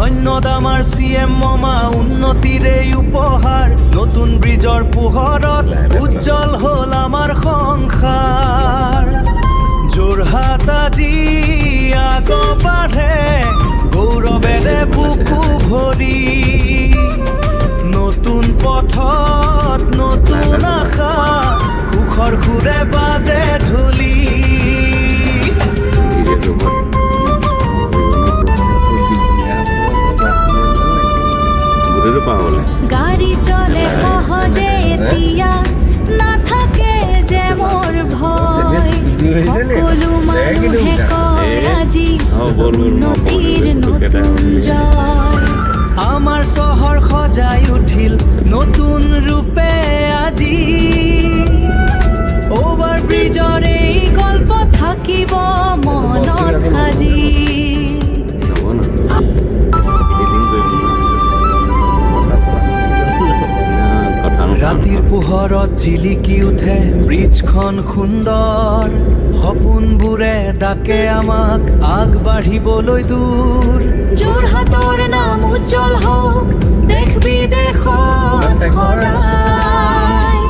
ধন্যবাদ আমাৰ CM মমা উন্নতিৰে উপহাৰ নতুন ব্ৰিজৰ পোহৰত উজ্জ্বল হ'ল আমাৰ সংসাৰ যোৰহাট আজি আগবাঢ়ে গৌৰৱেৰে বুকু ভৰি নতুন পথত নতুন আশা সুখৰ সুৰে বাজে ঢুলি গাড়ী চলে সহজে এতিয়া নাথাকে যে মোৰ ভয় সকলো মানুহে কয় আজি উন্নতিৰ নতুন জয় আমাৰ চহৰ সজাই উঠিল নতুন ৰূপে আজি অভাৰ ব্ৰিজৰ এই গল্প থাকিব মনত সাজি ৰাতিৰ পোহৰত জিলিকি উঠে ব্ৰিজখন সুন্দৰ সপোনবোৰে ডাকে আমাক আগবাঢ়িবলৈ দূৰ যোৰহাটৰ নাম উজ্জ্বল হওক দেশ বিদেশত সদায়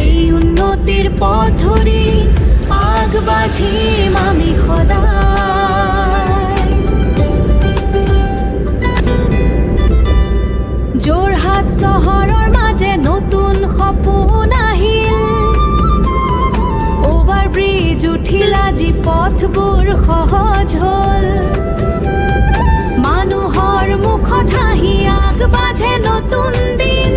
এই উন্নতিৰ পথ ধৰি আগবাঢ়িম আমি সদায় যোৰহাট চহৰৰ মাজে নতুন সপোন আহিল অভাৰ ব্ৰিজ উঠিল আজি পথবোৰ সহজ হ'ল মানুহৰ মুখত হাঁহি আগবাঢ়ে নতুন দিন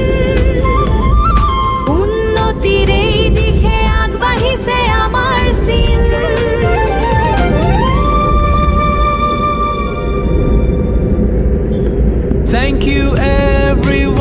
উন্নতিৰ এই দিশে আগবাঢ়িছে আমাৰ চিন Thank you everyone